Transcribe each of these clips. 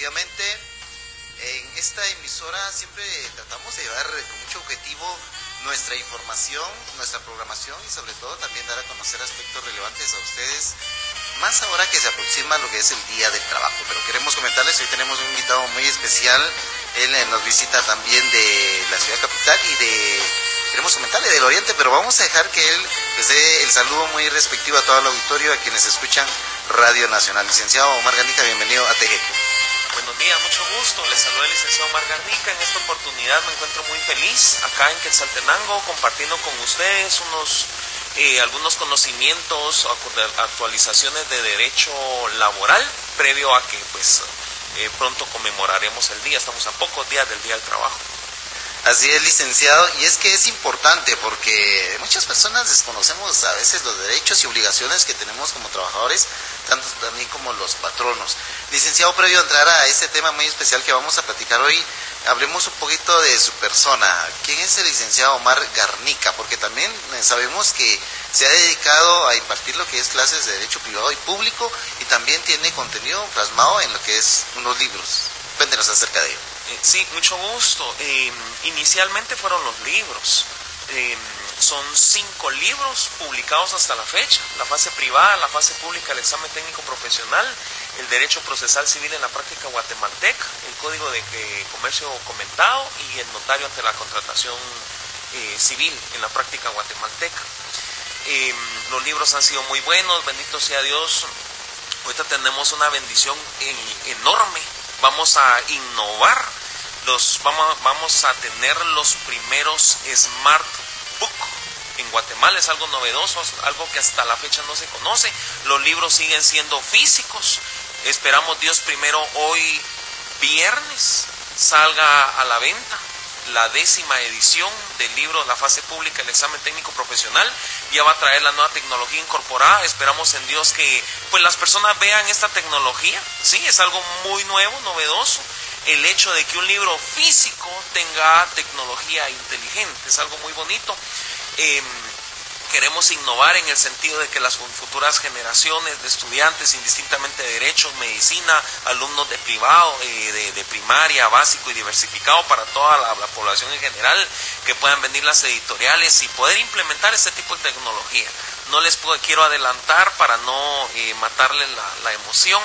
efectivamente, en esta emisora siempre tratamos de llevar con mucho objetivo nuestra información, nuestra programación y sobre todo también dar a conocer aspectos relevantes a ustedes, más ahora que se aproxima lo que es el Día del Trabajo. Pero queremos comentarles, hoy tenemos un invitado muy especial, él nos visita también de la ciudad capital y queremos comentarle del oriente, pero vamos a dejar que él les dé el saludo muy respectivo a todo el auditorio, a quienes escuchan Radio Nacional. Licenciado Omar Garnica, bienvenido a TGQ. Buenos días, mucho gusto. Les saluda el licenciado Omar Garnica. En esta oportunidad me encuentro muy feliz acá en Quetzaltenango, compartiendo con ustedes algunos conocimientos, actualizaciones de derecho laboral, previo a que pronto conmemoraremos el día. Estamos a pocos días del Día del Trabajo. Así es, licenciado, y es que es importante porque muchas personas desconocemos a veces los derechos y obligaciones que tenemos como trabajadores, tanto también como los patronos. Licenciado, previo a entrar a este tema muy especial que vamos a platicar hoy, hablemos un poquito de su persona. ¿Quién es el licenciado Omar Garnica? Porque también sabemos que se ha dedicado a impartir lo que es clases de derecho privado y público, y también tiene contenido plasmado en lo que es unos libros. Cuéntenos acerca de ello. Sí, mucho gusto. Inicialmente fueron los libros. Son 5 libros publicados hasta la fecha: la fase privada, la fase pública, el examen técnico profesional, el derecho procesal civil en la práctica guatemalteca, el código de comercio comentado y el notario ante la contratación civil en la práctica guatemalteca. Los libros han sido muy buenos, bendito sea Dios. Ahorita tenemos una bendición enorme. Vamos a innovar, vamos a tener los primeros Smart Book en Guatemala. Es algo novedoso, algo que hasta la fecha no se conoce. Los libros siguen siendo físicos. Esperamos Dios primero hoy viernes salga a la venta la 10ª edición del libro La fase pública, el examen técnico profesional. Ya va a traer la nueva tecnología incorporada. Esperamos en Dios que las personas vean esta tecnología. Sí, es algo muy nuevo, novedoso. El hecho de que un libro físico tenga tecnología inteligente es algo muy bonito. Queremos innovar en el sentido de que las futuras generaciones de estudiantes, indistintamente de derecho, medicina, alumnos de privado, de primaria, básico y diversificado para toda la población en general, que puedan venir las editoriales y poder implementar este tipo de tecnología. No les quiero adelantar para no matarles la emoción,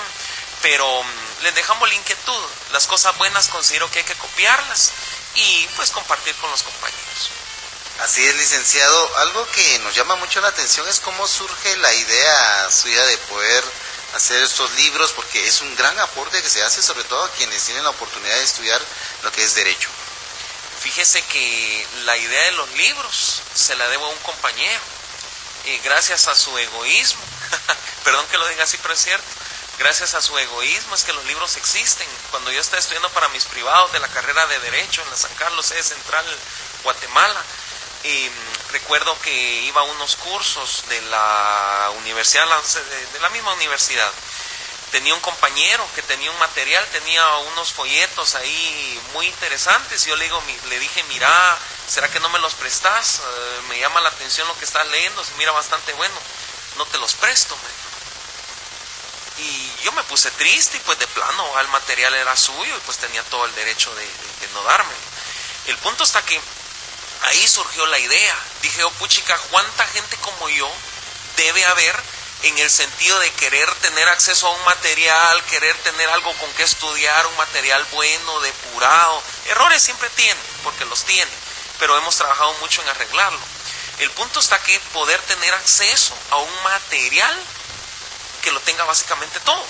pero les dejamos la inquietud. Las cosas buenas considero que hay que copiarlas y compartir con los compañeros. Así es, licenciado. Algo que nos llama mucho la atención es cómo surge la idea suya de poder hacer estos libros, porque es un gran aporte que se hace sobre todo a quienes tienen la oportunidad de estudiar lo que es derecho. Fíjese que la idea de los libros se la debo a un compañero. Gracias a su egoísmo, perdón que lo diga así, pero es cierto, gracias a su egoísmo es que los libros existen. Cuando yo estaba estudiando para mis privados de la carrera de Derecho en la San Carlos, sede central, Guatemala, recuerdo que iba a unos cursos de la universidad, de la misma universidad. Tenía un compañero que tenía un material, tenía unos folletos ahí muy interesantes. Yo le dije, mira, ¿será que no me los prestas? Me llama la atención lo que estás leyendo, se mira bastante bueno. No te los presto, Y yo me puse triste y de plano, el material era suyo y tenía todo el derecho de no darme. El punto está que ahí surgió la idea. Dije, puchica, ¿cuánta gente como yo debe haber en el sentido de querer tener acceso a un material, querer tener algo con que estudiar, un material bueno, depurado? Errores siempre tiene, porque los tiene, pero hemos trabajado mucho en arreglarlo. El punto está que poder tener acceso a un material que lo tenga básicamente todo.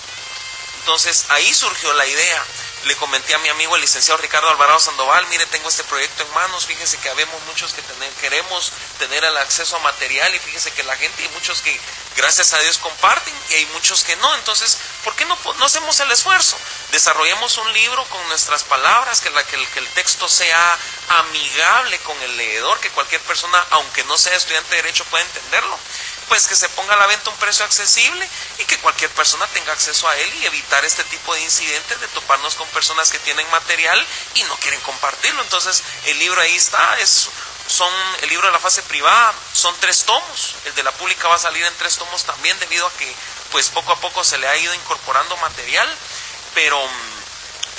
Entonces ahí surgió la idea. Le comenté a mi amigo el licenciado Ricardo Alvarado Sandoval, mire, tengo este proyecto en manos, fíjese que habemos muchos que queremos tener el acceso a material, y fíjese que la gente, hay muchos que gracias a Dios comparten y hay muchos que no. Entonces, ¿por qué no hacemos el esfuerzo? Desarrollemos un libro con nuestras palabras, que el texto sea amigable con el leedor, que cualquier persona, aunque no sea estudiante de derecho, pueda entenderlo. Que se ponga a la venta a un precio accesible y que cualquier persona tenga acceso a él, y evitar este tipo de incidentes de toparnos con personas que tienen material y no quieren compartirlo. Entonces el libro ahí está, el libro de la fase privada son 3 tomos, el de la pública va a salir en 3 tomos también, debido a que poco a poco se le ha ido incorporando material, pero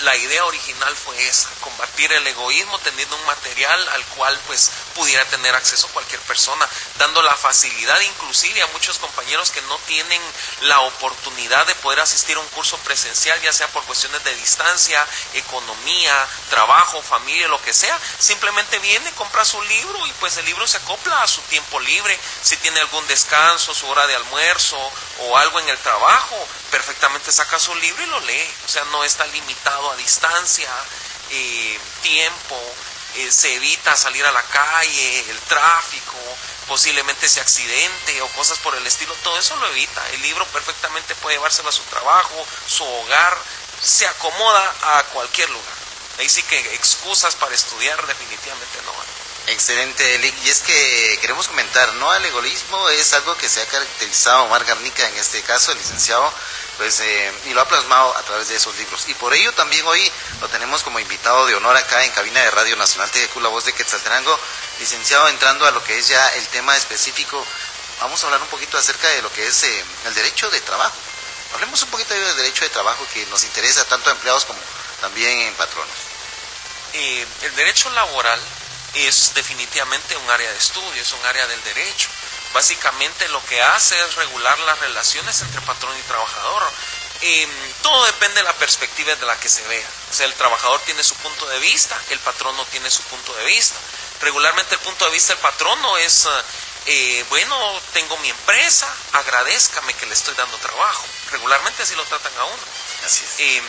la idea original fue esa, combatir el egoísmo teniendo un material al cual pues pudiera tener acceso cualquier persona, dando la facilidad inclusive a muchos compañeros que no tienen la oportunidad de poder asistir a un curso presencial, ya sea por cuestiones de distancia, economía, trabajo, familia, lo que sea. Simplemente viene, compra su libro y pues el libro se acopla a su tiempo libre. Si tiene algún descanso, su hora de almuerzo o algo en el trabajo, perfectamente saca su libro y lo lee. O sea, no está limitado a distancia, tiempo, se evita salir a la calle, el tráfico, posiblemente ese accidente o cosas por el estilo. Todo eso lo evita. El libro perfectamente puede llevárselo a su trabajo, su hogar, se acomoda a cualquier lugar. Ahí sí que excusas para estudiar definitivamente no hay. Excelente, Elic. Y es que queremos comentar, ¿no? El egoísmo es algo que se ha caracterizado Omar Garnica, en este caso, el licenciado, pues, y lo ha plasmado a través de esos libros. Y por ello también hoy lo tenemos como invitado de honor acá en cabina de Radio Nacional TGQ, la voz de Quetzaltenango. Licenciado, entrando a lo que es ya el tema específico, vamos a hablar un poquito acerca de lo que es el derecho de trabajo. Hablemos un poquito del derecho de trabajo que nos interesa tanto a empleados como también en patronos. El derecho laboral es definitivamente un área de estudio, es un área del derecho. Básicamente lo que hace es regular las relaciones entre patrón y trabajador. Todo depende de la perspectiva de la que se vea. O sea, el trabajador tiene su punto de vista, el patrono tiene su punto de vista. Regularmente el punto de vista del patrono es, bueno, tengo mi empresa, agradézcame que le estoy dando trabajo. Regularmente así lo tratan a uno. Así es.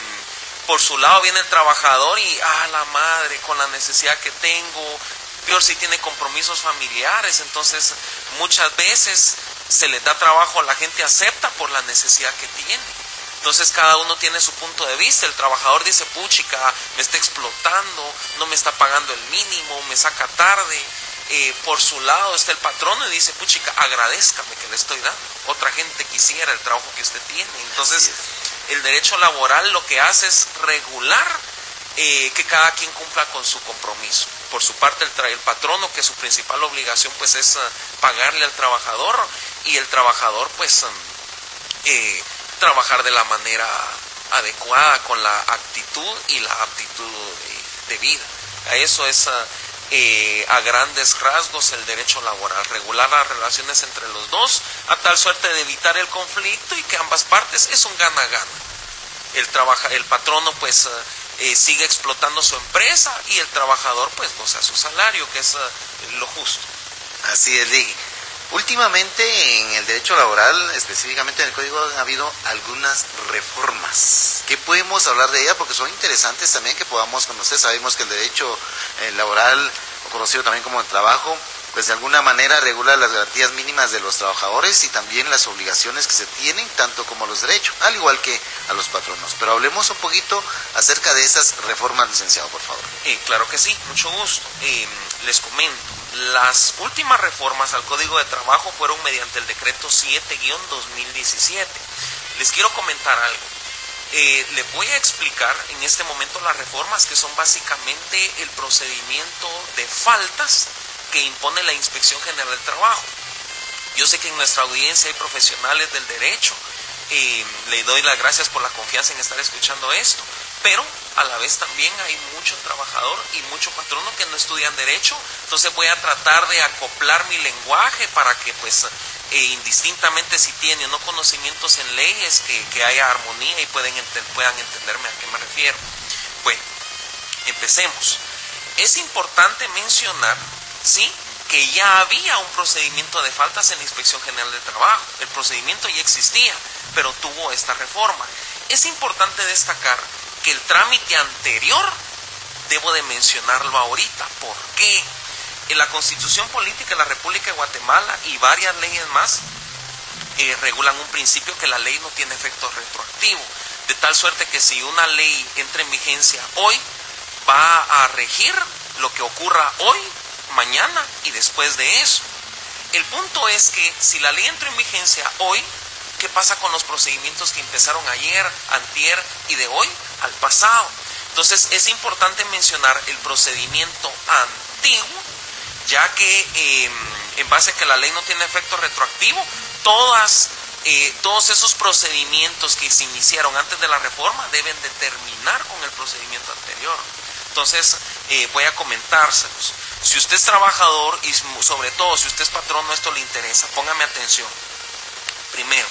Por su lado viene el trabajador y, la madre, con la necesidad que tengo, peor si tiene compromisos familiares, entonces muchas veces se les da trabajo, a la gente acepta por la necesidad que tiene. Entonces cada uno tiene su punto de vista. El trabajador dice, puchica, me está explotando, no me está pagando el mínimo, me saca tarde. Por su lado está el patrono y dice, puchica, agradézcame que le estoy dando. Otra gente quisiera el trabajo que usted tiene. Entonces el derecho laboral lo que hace es regular que cada quien cumpla con su compromiso. Por su parte el patrono, que su principal obligación pues es pagarle al trabajador, y el trabajador pues trabajar de la manera adecuada, con la actitud y la aptitud de vida. Eso es a grandes rasgos el derecho laboral, regular las relaciones entre los dos a tal suerte de evitar el conflicto y que ambas partes es un gana-gana. El patrono pues sigue explotando su empresa y el trabajador pues goza su salario, que es lo justo. Así es, Ligue. Últimamente en el derecho laboral, específicamente en el código, han habido algunas reformas. ¿Qué podemos hablar de ellas? Porque son interesantes también que podamos conocer. Sabemos que el derecho laboral, o conocido también como el trabajo, pues de alguna manera regula las garantías mínimas de los trabajadores y también las obligaciones que se tienen, tanto como los derechos, al igual que a los patronos. Pero hablemos un poquito acerca de esas reformas, licenciado, por favor. Claro que sí, mucho gusto. Les comento, las últimas reformas al Código de Trabajo fueron mediante el decreto 7-2017. Les quiero comentar algo. Les voy a explicar en este momento las reformas, que son básicamente el procedimiento de faltas que impone la Inspección General del Trabajo. Yo sé que en nuestra audiencia hay profesionales del derecho, le doy las gracias por la confianza en estar escuchando esto, pero a la vez también hay mucho trabajador y mucho patrono que no estudian derecho, entonces voy a tratar de acoplar mi lenguaje para que pues indistintamente si tienen o no conocimientos en leyes, que haya armonía y puedan entenderme a qué me refiero. Bueno, empecemos. Es importante mencionar, ¿sí?, que ya había un procedimiento de faltas en la Inspección General del Trabajo. El procedimiento ya existía, pero tuvo esta reforma. Es importante destacar que el trámite anterior, debo de mencionarlo ahorita. ¿Por qué? En la Constitución Política de la República de Guatemala y varias leyes más regulan un principio que la ley no tiene efecto retroactivo, de tal suerte que si una ley entra en vigencia hoy, va a regir lo que ocurra hoy, mañana y después de eso. El punto es que si la ley entra en vigencia hoy, ¿qué pasa con los procedimientos que empezaron ayer, antier y de hoy al pasado? Entonces es importante mencionar el procedimiento antiguo, ya que en base a que la ley no tiene efecto retroactivo, todas todos esos procedimientos que se iniciaron antes de la reforma deben de terminar con el procedimiento anterior. Entonces, voy a comentárselos. Si usted es trabajador y sobre todo si usted es patrono, esto le interesa, póngame atención. Primero,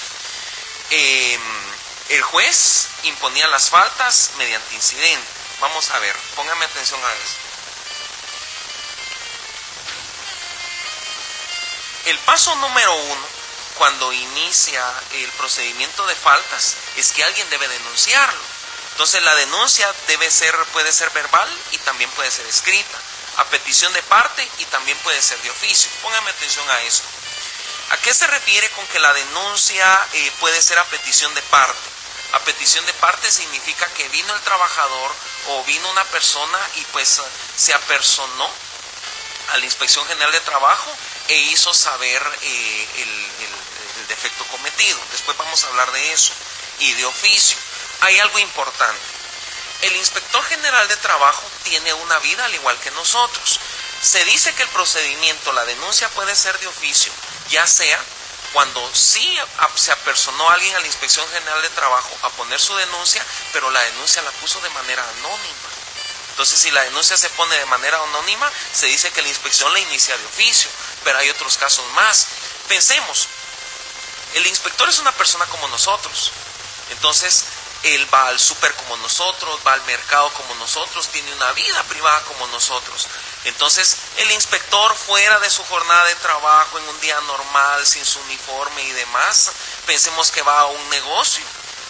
el juez imponía las faltas mediante incidente. Vamos a ver, póngame atención a esto. El paso número 1, cuando inicia el procedimiento de faltas, es que alguien debe denunciarlo. Entonces la denuncia puede ser verbal y también puede ser escrita, a petición de parte y también puede ser de oficio. Póngame atención a esto. ¿A qué se refiere con que la denuncia puede ser a petición de parte? A petición de parte significa que vino el trabajador o vino una persona y pues se apersonó a la Inspección General de Trabajo e hizo saber el defecto cometido. Después vamos a hablar de eso. Y de oficio. Hay algo importante. El Inspector General de Trabajo tiene una vida al igual que nosotros. Se dice que el procedimiento, la denuncia puede ser de oficio, ya sea cuando sí se apersonó alguien a la Inspección General de Trabajo a poner su denuncia, pero la denuncia la puso de manera anónima. Entonces, si la denuncia se pone de manera anónima, se dice que la inspección la inicia de oficio, pero hay otros casos más. Pensemos, el inspector es una persona como nosotros, entonces él va al súper como nosotros, va al mercado como nosotros, tiene una vida privada como nosotros. Entonces, el inspector fuera de su jornada de trabajo, en un día normal, sin su uniforme y demás, pensemos que va a un negocio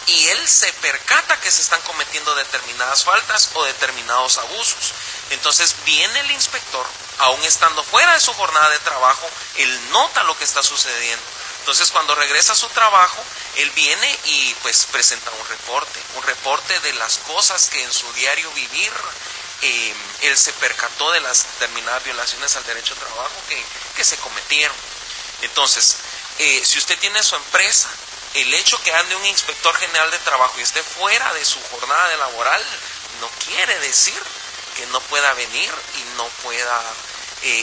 y él se percata que se están cometiendo determinadas faltas o determinados abusos. Entonces, viene el inspector, aún estando fuera de su jornada de trabajo, él nota lo que está sucediendo. Entonces, cuando regresa a su trabajo, él viene y pues presenta un reporte de las cosas que en su diario vivir él se percató de las determinadas violaciones al derecho de trabajo que se cometieron. Entonces, si usted tiene su empresa, el hecho que ande un inspector general de trabajo y esté fuera de su jornada de laboral no quiere decir que no pueda venir y no pueda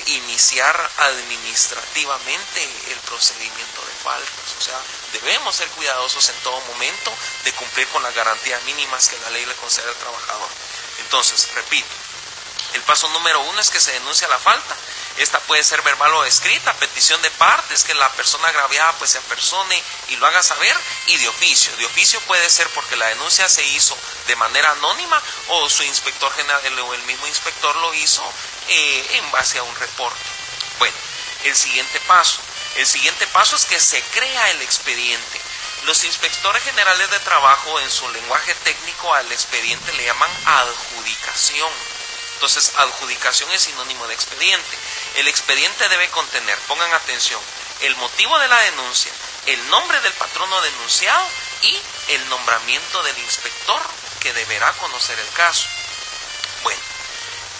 iniciar administrativamente el procedimiento de faltas. O sea, debemos ser cuidadosos en todo momento de cumplir con las garantías mínimas que la ley le concede al trabajador. Entonces, repito, el paso número 1 es que se denuncia la falta. Esta puede ser verbal o escrita, petición de partes, que la persona agraviada pues se apersone y lo haga saber, y de oficio. De oficio puede ser porque la denuncia se hizo de manera anónima o su inspector general o el mismo inspector lo hizo en base a un reporte. Bueno, el siguiente paso es que se crea el expediente. Los inspectores generales de trabajo, en su lenguaje técnico, al expediente le llaman adjudicación. Entonces, adjudicación es sinónimo de expediente. El expediente debe contener, pongan atención, el motivo de la denuncia, el nombre del patrono denunciado y el nombramiento del inspector que deberá conocer el caso. Bueno,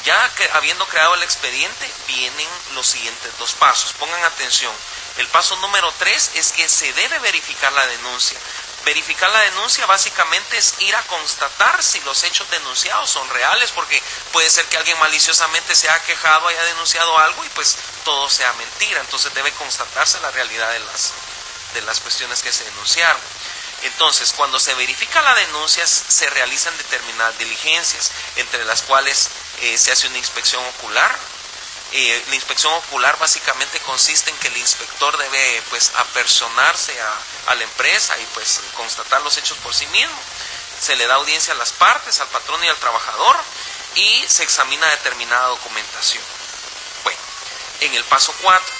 ya que habiendo creado el expediente, vienen los siguientes 2 pasos. Pongan atención. El paso número 3 es que se debe verificar la denuncia. Verificar la denuncia básicamente es ir a constatar si los hechos denunciados son reales, porque puede ser que alguien maliciosamente se haya quejado, haya denunciado algo y pues todo sea mentira. Entonces debe constatarse la realidad de las cuestiones que se denunciaron. Entonces, cuando se verifica la denuncia, se realizan determinadas diligencias, entre las cuales se hace una inspección ocular. La inspección ocular básicamente consiste en que el inspector debe pues apersonarse a la empresa y pues constatar los hechos por sí mismo. Se le da audiencia a las partes, al patrón y al trabajador, y se examina determinada documentación. Bueno, en el paso 4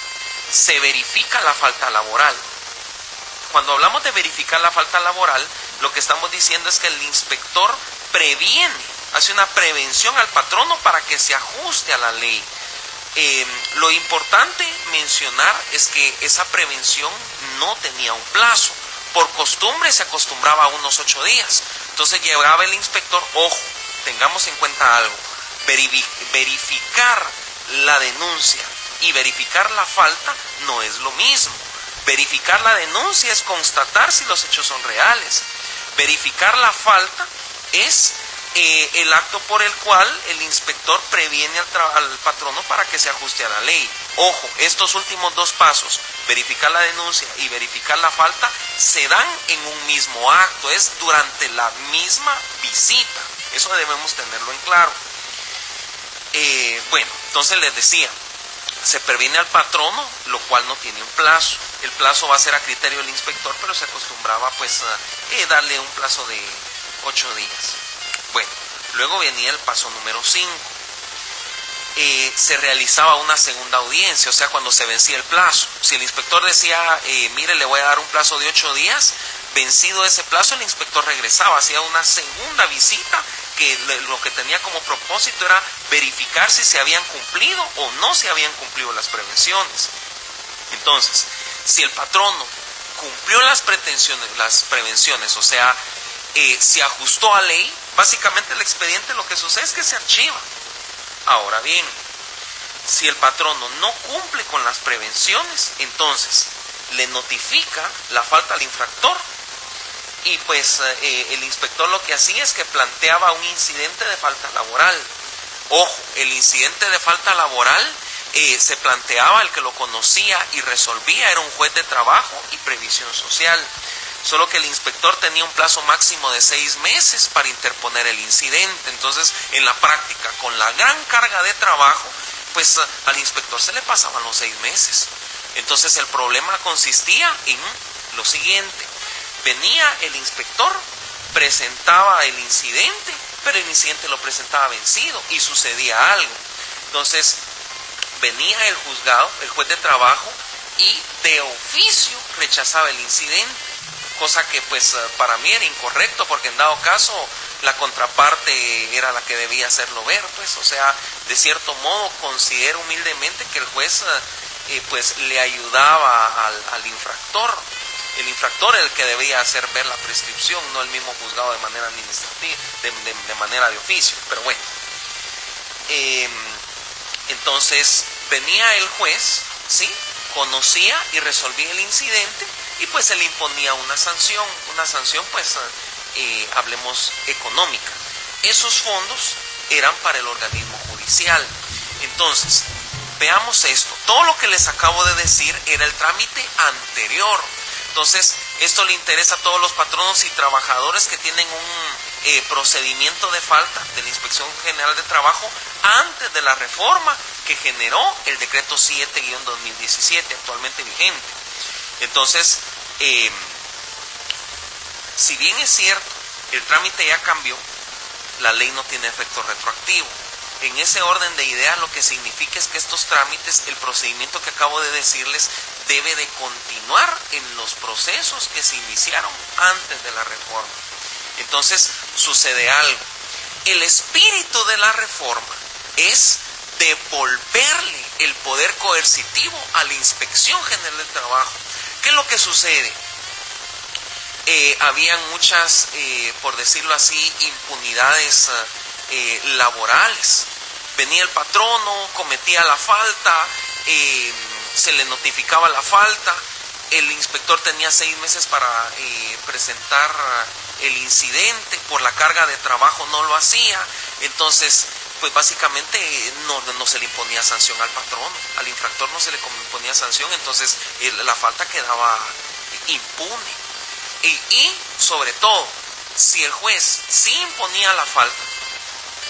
se verifica la falta laboral. Cuando hablamos de verificar la falta laboral, lo que estamos diciendo es que el inspector previene, hace una prevención al patrono para que se ajuste a la ley. Lo importante mencionar es que esa prevención no tenía un plazo. Por costumbre se acostumbraba a unos 8 días. Entonces llegaba el inspector, ojo, tengamos en cuenta algo, verificar la denuncia y verificar la falta no es lo mismo. Verificar la denuncia es constatar si los hechos son reales. Verificar la falta es el acto por el cual el inspector previene al patrono para que se ajuste a la ley. Ojo, estos últimos dos pasos, verificar la denuncia y verificar la falta, se dan en un mismo acto, es durante la misma visita. Eso debemos tenerlo en claro. Bueno, entonces les decía, se previene al patrono, lo cual no tiene un plazo. El plazo va a ser a criterio del inspector, pero se acostumbraba pues a darle un plazo de 8 días. Bueno, luego venía el paso número 5. Se realizaba una segunda audiencia, o sea, cuando se vencía el plazo. Si el inspector decía, mire, le voy a dar un plazo de 8 días, vencido ese plazo, el inspector regresaba, hacía una segunda visita, que lo que tenía como propósito era verificar si se habían cumplido o no se habían cumplido las prevenciones. Entonces, si el patrono cumplió las prevenciones, o sea, se ajustó a ley, básicamente el expediente lo que sucede es que se archiva. Ahora bien, si el patrono no cumple con las prevenciones, entonces le notifica la falta al infractor y pues el inspector lo que hacía es que planteaba un incidente de falta laboral. Ojo, el incidente de falta laboral se planteaba, el que lo conocía y resolvía era un juez de trabajo y previsión social. Solo que el inspector tenía un plazo máximo de 6 meses para interponer el incidente. Entonces, en la práctica, con la gran carga de trabajo, pues al inspector se le pasaban los 6 meses. Entonces, el problema consistía en lo siguiente. Venía el inspector, presentaba el incidente, pero el incidente lo presentaba vencido y sucedía algo. Entonces, venía el juzgado, el juez de trabajo, y de oficio rechazaba el incidente. Cosa que pues para mí era incorrecto, porque en dado caso la contraparte era la que debía hacerlo ver, pues, o sea, de cierto modo considero humildemente que el juez pues le ayudaba al infractor. El infractor es el que debía hacer ver la prescripción, no el mismo juzgado de manera administrativa, de manera de oficio, pero bueno. Entonces venía el juez, ¿sí?, conocía y resolvía el incidente, y pues se le imponía una sanción pues hablemos económica. Esos fondos eran para el organismo judicial. Entonces, veamos esto, todo lo que les acabo de decir era el trámite anterior. Entonces, esto le interesa a todos los patronos y trabajadores que tienen un procedimiento de falta de la Inspección General de Trabajo antes de la reforma que generó el decreto 7-2017, actualmente vigente. Entonces, si bien es cierto, el trámite ya cambió, la ley no tiene efecto retroactivo. En ese orden de ideas, lo que significa es que estos trámites, el procedimiento que acabo de decirles, debe de continuar en los procesos que se iniciaron antes de la reforma. Entonces, sucede algo. El espíritu de la reforma es devolverle el poder coercitivo a la Inspección General del Trabajo. ¿Qué es lo que sucede? Habían muchas, por decirlo así, impunidades laborales. Venía el patrono, cometía la falta, se le notificaba la falta, el inspector tenía 6 meses para presentar el incidente, por la carga de trabajo no lo hacía, entonces pues básicamente no se le imponía sanción al patrono, al infractor no se le imponía sanción, entonces la falta quedaba impune. Y sobre todo, si el juez sí imponía la falta,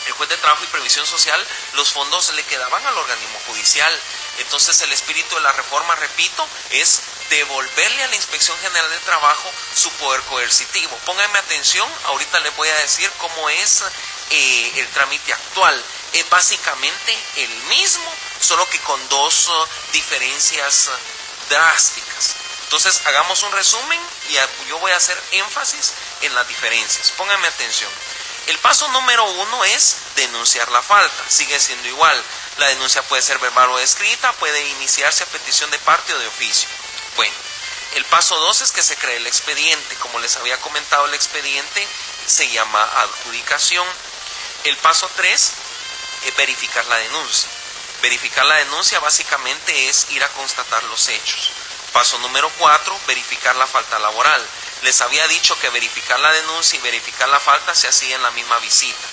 el juez de trabajo y previsión social, los fondos le quedaban al organismo judicial. Entonces el espíritu de la reforma, repito, es devolverle a la Inspección General de Trabajo su poder coercitivo. Pónganme atención, ahorita les voy a decir cómo es el trámite actual. Es básicamente el mismo, solo que con 2 diferencias drásticas. Entonces hagamos un resumen y yo voy a hacer énfasis en las diferencias. Pónganme atención. El paso número 1 es denunciar la falta. Sigue siendo igual. La denuncia puede ser verbal o escrita, puede iniciarse a petición de parte o de oficio. Bueno, el paso 2 es que se cree el expediente. Como les había comentado, el expediente se llama adjudicación. El paso 3 es verificar la denuncia. Verificar la denuncia básicamente es ir a constatar los hechos. Paso número 4, verificar la falta laboral. Les había dicho que verificar la denuncia y verificar la falta se hacía en la misma visita.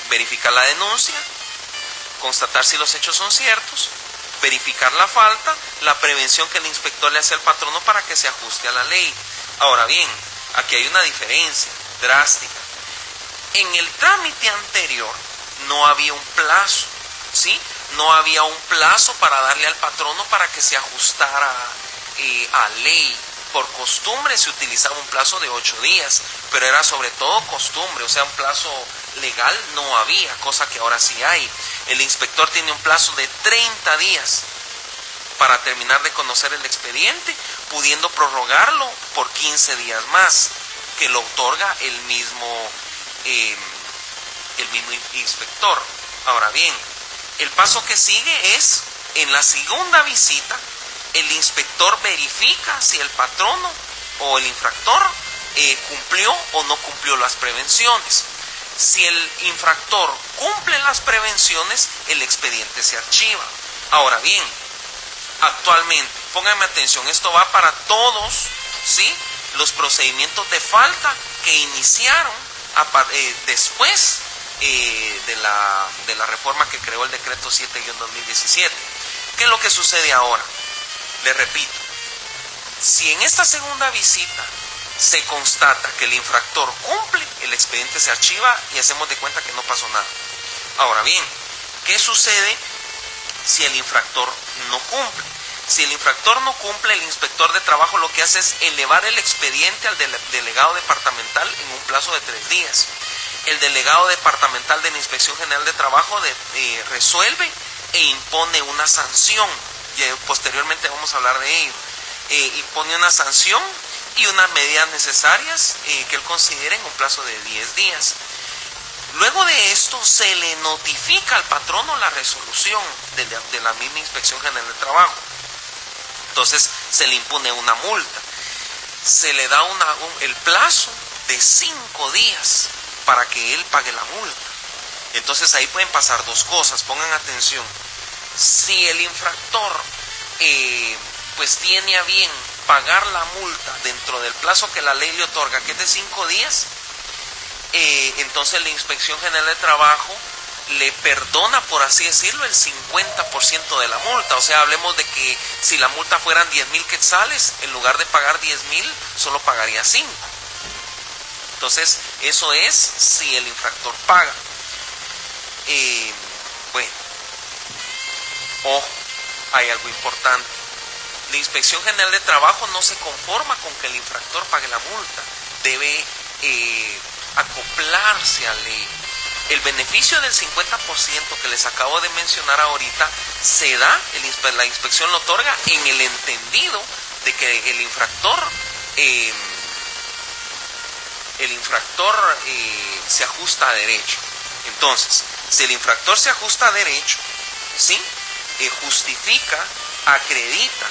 verificar la denuncia, constatar si los hechos son ciertos, verificar la falta, la prevención que el inspector le hace al patrono para que se ajuste a la ley. Ahora bien, aquí hay una diferencia drástica. En el trámite anterior no había un plazo, ¿sí? No había un plazo para darle al patrono para que se ajustara a ley. Por costumbre se utilizaba un plazo de 8 días, pero era sobre todo costumbre, o sea, un plazo legal no había, cosa que ahora sí hay. El inspector tiene un plazo de 30 días para terminar de conocer el expediente, pudiendo prorrogarlo por 15 días más, que lo otorga el mismo inspector. Ahora bien, el paso que sigue es, en la segunda visita, el inspector verifica si el patrono o el infractor cumplió o no cumplió las prevenciones. Si el infractor cumple las prevenciones, el expediente se archiva. Ahora bien, actualmente, pónganme atención, esto va para todos, ¿sí?, los procedimientos de falta que iniciaron después de la reforma que creó el decreto 7-2017. ¿Qué es lo que sucede ahora? Les repito, si en esta segunda visita se constata que el infractor cumple, el expediente se archiva y hacemos de cuenta que no pasó nada. Ahora bien, ¿qué sucede si el infractor no cumple? Si el infractor no cumple, el inspector de trabajo lo que hace es elevar el expediente al delegado departamental en un plazo de 3 días. El delegado departamental de la Inspección General de Trabajo resuelve e impone una sanción. Y posteriormente vamos a hablar de ello. Impone una sanción y unas medidas necesarias que él considere en un plazo de 10 días. Luego de esto se le notifica al patrono la resolución de la misma Inspección General de Trabajo. Entonces se le impone una multa. Se le da el plazo de 5 días para que él pague la multa. Entonces ahí pueden pasar dos cosas, pongan atención. Si el infractor pues tiene a bien pagar la multa dentro del plazo que la ley le otorga, que es de 5 días, entonces la Inspección General de Trabajo le perdona, por así decirlo, el 50% de la multa. O sea, hablemos de que si la multa fueran 10,000 quetzales, en lugar de pagar 10,000, solo pagaría 5. Entonces, eso es si el infractor paga. Bueno, ojo, hay algo importante. La Inspección General de Trabajo no se conforma con que el infractor pague la multa, debe acoplarse a ley. El beneficio del 50% que les acabo de mencionar ahorita se da, la inspección lo otorga en el entendido de que el infractor se ajusta a derecho. Entonces, si el infractor se ajusta a derecho, ¿sí?, justifica, acredita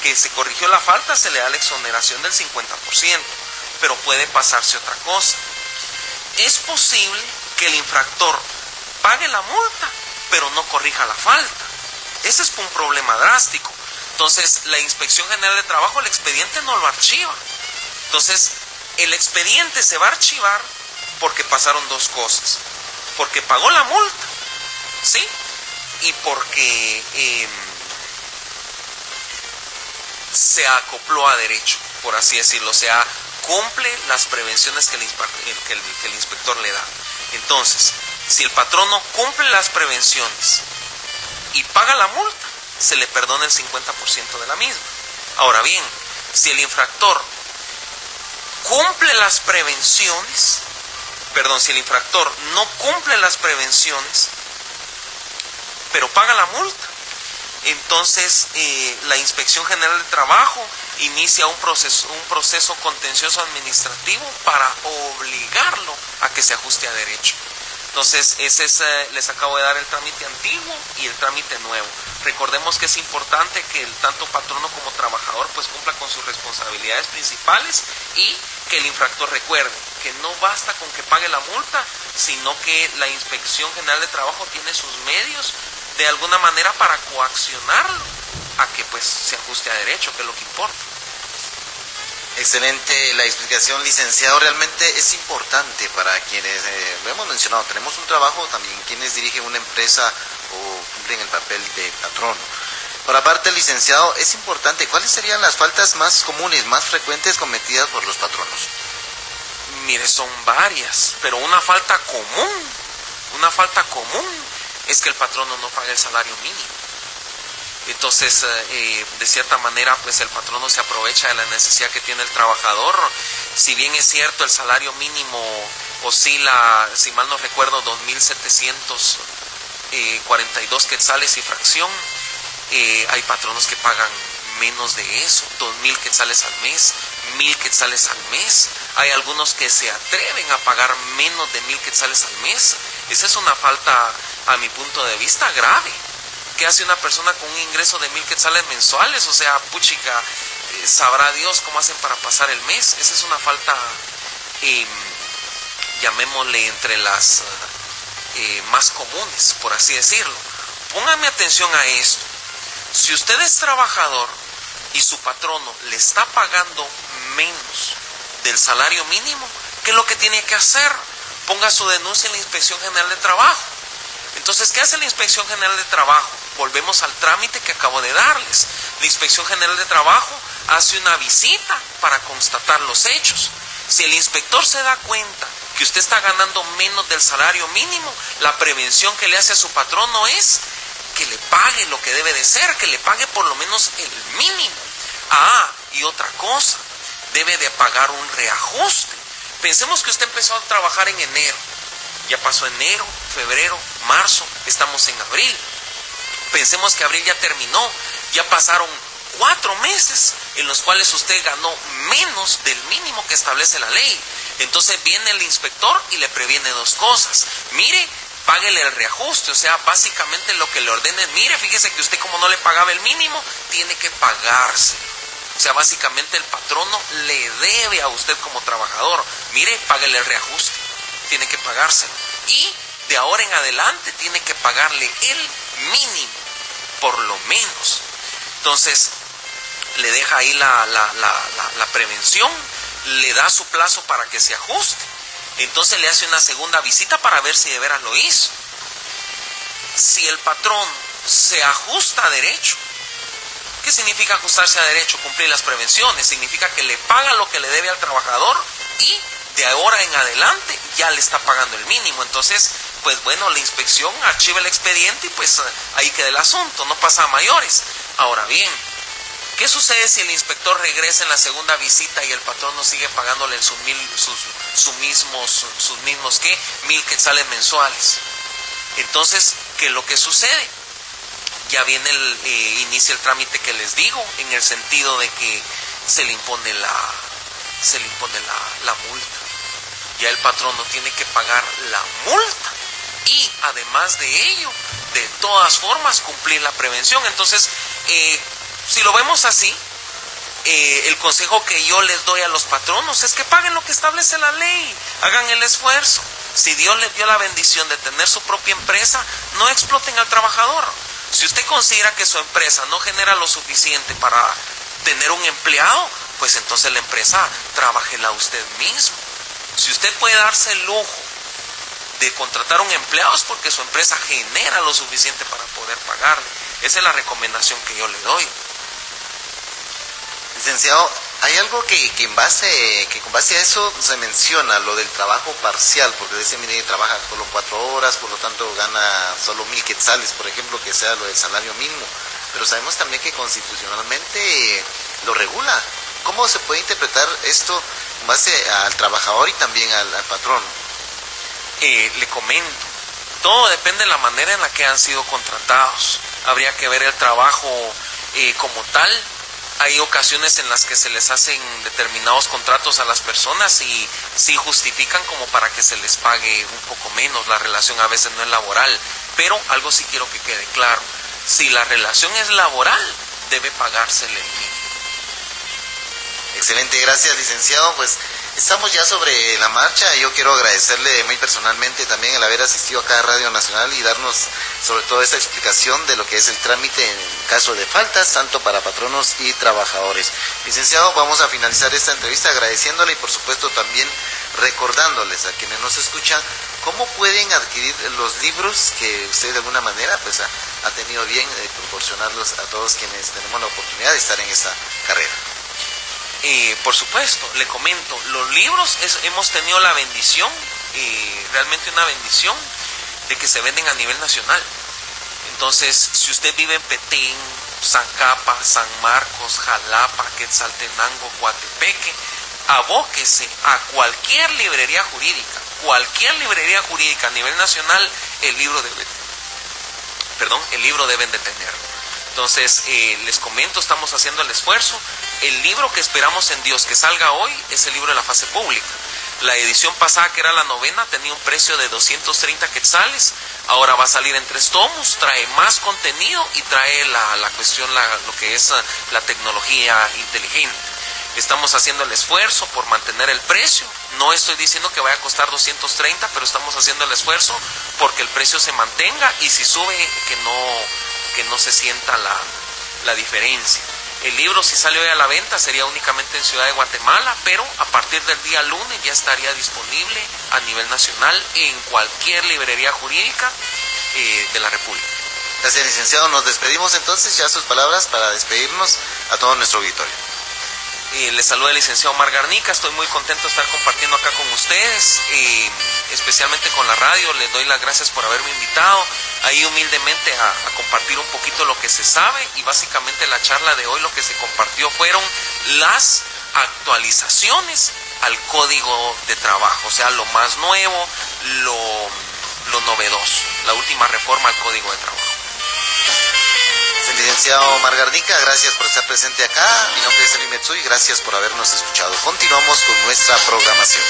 que se corrigió la falta, se le da la exoneración del 50%. Pero puede pasarse otra cosa. Es posible que el infractor pague la multa, pero no corrija la falta. Ese es un problema drástico. Entonces, la Inspección General de Trabajo, el expediente no lo archiva. Entonces, el expediente se va a archivar porque pasaron dos cosas. Porque pagó la multa, ¿sí?, y porque se acopló a derecho, por así decirlo. O sea, cumple las prevenciones que el inspector le da. Entonces, si el patrono cumple las prevenciones y paga la multa, se le perdona el 50% de la misma. Ahora bien, si el infractor cumple las prevenciones, si el infractor no cumple las prevenciones, pero paga la multa, entonces la Inspección General de Trabajo inicia un proceso contencioso administrativo para obligarlo a que se ajuste a derecho. Entonces, les acabo de dar el trámite antiguo y el trámite nuevo. Recordemos que es importante que tanto patrono como trabajador pues cumpla con sus responsabilidades principales, y que el infractor recuerde que no basta con que pague la multa, sino que la Inspección General de Trabajo tiene sus medios de alguna manera para coaccionarlo a que pues se ajuste a derecho, que es lo que importa. Excelente la explicación, licenciado. Realmente es importante para quienes, lo hemos mencionado, tenemos un trabajo, también quienes dirigen una empresa o cumplen el papel de patrón. Por aparte, licenciado, es importante, ¿cuáles serían las faltas más comunes, más frecuentes cometidas por los patronos? Mire, son varias, pero una falta común es que el patrono no paga el salario mínimo. Entonces, de cierta manera, pues el patrono se aprovecha de la necesidad que tiene el trabajador. Si bien es cierto, el salario mínimo oscila, si mal no recuerdo, 2.742 quetzales y fracción. Hay patronos que pagan menos de eso, 2.000 quetzales al mes, 1.000 quetzales al mes. Hay algunos que se atreven a pagar menos de 1.000 quetzales al mes. Esa es una falta, a mi punto de vista, grave. ¿Qué hace una persona con un ingreso de 1.000 quetzales mensuales? O sea, puchica, sabrá Dios cómo hacen para pasar el mes. Esa es una falta, llamémosle, entre las más comunes, por así decirlo. Póngame atención a esto. Si usted es trabajador y su patrono le está pagando menos del salario mínimo, ¿qué es lo que tiene que hacer? Ponga su denuncia en la Inspección General de Trabajo. Entonces, ¿qué hace la Inspección General de Trabajo? Volvemos al trámite que acabo de darles. La Inspección General de Trabajo hace una visita para constatar los hechos. Si el inspector se da cuenta que usted está ganando menos del salario mínimo, la prevención que le hace a su patrono es que le pague lo que debe de ser, que le pague por lo menos el mínimo. Y otra cosa, debe de pagar un reajuste. Pensemos que usted empezó a trabajar en enero. Ya pasó enero, febrero, marzo, estamos en abril. Pensemos que abril ya terminó, ya pasaron 4 meses en los cuales usted ganó menos del mínimo que establece la ley. Entonces viene el inspector y le previene 2 cosas. Mire, páguele el reajuste, o sea, básicamente lo que le ordenen, mire, fíjese que usted como no le pagaba el mínimo, tiene que pagarse. O sea, básicamente el patrono le debe a usted como trabajador, mire, páguele el reajuste, tiene que pagárselo. Y de ahora en adelante tiene que pagarle el mínimo, por lo menos. Entonces, le deja ahí la prevención, le da su plazo para que se ajuste. Entonces le hace una segunda visita para ver si de veras lo hizo. Si el patrón se ajusta a derecho, ¿qué significa ajustarse a derecho? Cumplir las prevenciones. Significa que le paga lo que le debe al trabajador y de ahora en adelante ya le está pagando el mínimo. Entonces, pues bueno, la inspección archiva el expediente y pues ahí queda el asunto, no pasa a mayores. Ahora bien, ¿qué sucede si el inspector regresa en la segunda visita y el patrón no sigue pagándole sus mismos 1.000 quetzales mensuales? Entonces, ¿qué es lo que sucede? Ya viene inicia el trámite que les digo, en el sentido de que se le impone la multa. Ya el patrón no tiene que pagar la multa y además de ello, de todas formas, cumplir la prevención. Entonces, si lo vemos así, el consejo que yo les doy a los patronos es que paguen lo que establece la ley, hagan el esfuerzo. Si Dios les dio la bendición de tener su propia empresa, no exploten al trabajador. Si usted considera que su empresa no genera lo suficiente para tener un empleado, pues entonces la empresa trabájela usted mismo. Si usted puede darse el lujo de contratar un empleado es porque su empresa genera lo suficiente para poder pagarle. Esa es la recomendación que yo le doy. Licenciado, hay algo que con base a eso se menciona, lo del trabajo parcial, porque dice, mire, trabaja solo 4 horas, por lo tanto gana solo 1.000 quetzales, por ejemplo, que sea lo del salario mínimo. Pero sabemos también que constitucionalmente lo regula. ¿Cómo se puede interpretar esto en base al trabajador y también al patrón? Le comento, todo depende de la manera en la que han sido contratados. Habría que ver el trabajo como tal. Hay ocasiones en las que se les hacen determinados contratos a las personas y sí justifican como para que se les pague un poco menos. La relación a veces no es laboral, pero algo sí quiero que quede claro. Si la relación es laboral, debe pagársele el mínimo. Excelente, gracias, licenciado. Pues Estamos ya sobre la marcha. Yo quiero agradecerle muy personalmente también el haber asistido acá a Radio Nacional y darnos sobre todo esta explicación de lo que es el trámite en caso de faltas, tanto para patronos y trabajadores. Licenciado, vamos a finalizar esta entrevista agradeciéndole y por supuesto también recordándoles a quienes nos escuchan cómo pueden adquirir los libros que usted de alguna manera pues ha tenido bien proporcionarlos a todos quienes tenemos la oportunidad de estar en esta carrera. Por supuesto, le comento, los libros hemos tenido la bendición, realmente una bendición, de que se venden a nivel nacional. Entonces, si usted vive en Petén, Zancapa, San Marcos, Jalapa, Quetzaltenango, Coatepeque, abóquese a cualquier librería jurídica a nivel nacional, el libro deben de tenerlo. Entonces, les comento, estamos haciendo el esfuerzo. El libro que esperamos en Dios que salga hoy es el libro de la fase pública. La edición pasada, que era la 9ª, tenía un precio de 230 quetzales. Ahora va a salir en 3 tomos, trae más contenido y trae la cuestión, lo que es la tecnología inteligente. Estamos haciendo el esfuerzo por mantener el precio. No estoy diciendo que vaya a costar 230, pero estamos haciendo el esfuerzo porque el precio se mantenga y si sube, que no se sienta la diferencia. El libro, si sale hoy a la venta, sería únicamente en Ciudad de Guatemala, pero a partir del día lunes ya estaría disponible a nivel nacional en cualquier librería jurídica de la República. Gracias, licenciado. Nos despedimos entonces, ya sus palabras para despedirnos a todo nuestro auditorio. Les saluda el licenciado Omar Garnica, estoy muy contento de estar compartiendo acá con ustedes, especialmente con la radio. Les doy las gracias por haberme invitado ahí humildemente a compartir un poquito lo que se sabe, y básicamente la charla de hoy lo que se compartió fueron las actualizaciones al Código de Trabajo, o sea, lo más nuevo, lo novedoso, la última reforma al Código de Trabajo. El licenciado Omar Garnica, gracias por estar presente acá. Mi nombre es Eli Metsui, gracias por habernos escuchado. Continuamos con nuestra programación.